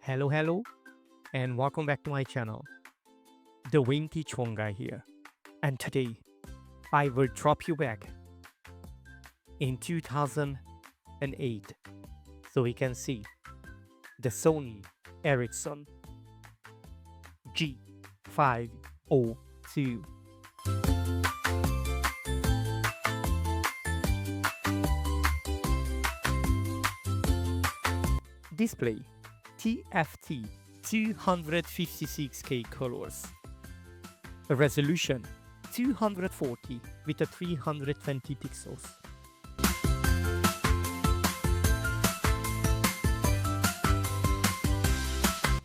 Hello, and welcome back to my channel. The Vintage Phone Guy here, and today I will drop you back in 2008 so we can see the Sony Ericsson G502. Display TFT 256K colors. Resolution 240 with a 320 pixels.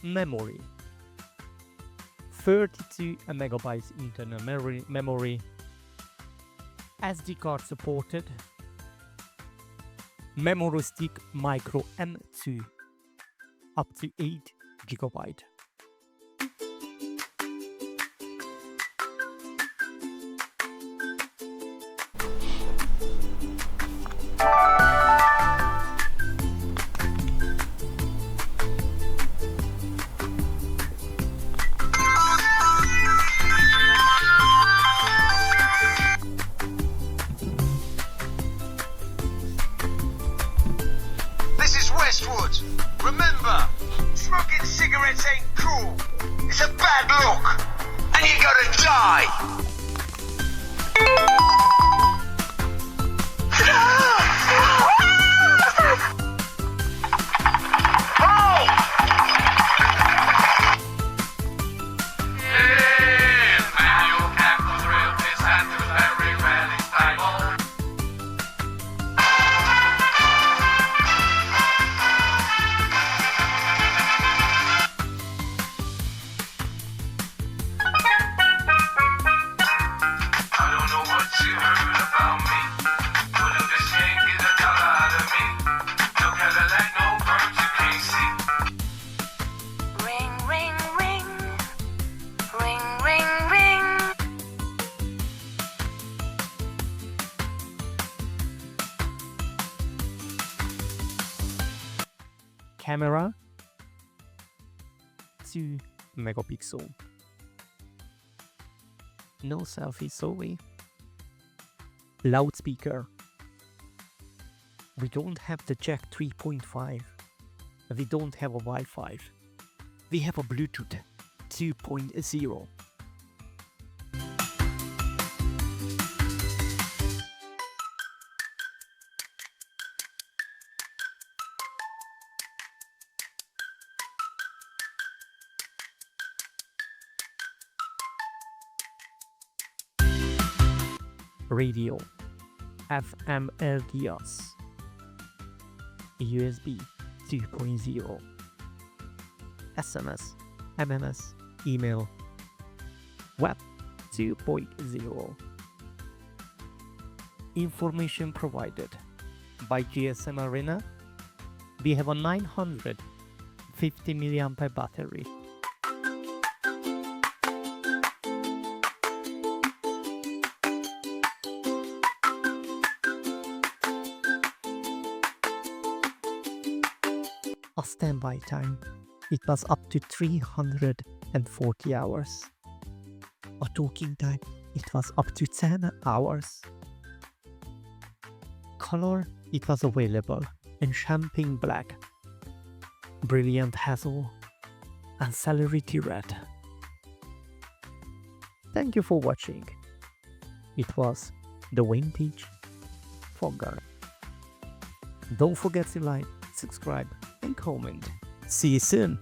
Memory 32 megabytes internal memory. SD card supported. Memory stick micro M2 up to 8 gigabyte. This is Westwood. Remember, smoking cigarettes ain't cool. It's a bad look, and you're gonna die. Camera 2 megapixel. No selfie, sorry. Loudspeaker. We don't have the jack 3.5. We don't have a Wi-Fi. We have a Bluetooth 2.0. Radio, FM LDS, USB 2.0, SMS, MMS, email, Web 2.0. Information provided by GSM Arena. We have a 950 mAh battery. A standby time, it was up to 340 hours. A talking time, it was up to 10 hours. Color, it was available in champagne black, brilliant hazel, and celerity red. Thank you for watching. It was the Vintage Phone Guy. Don't forget to like, subscribe, and comment. See you soon.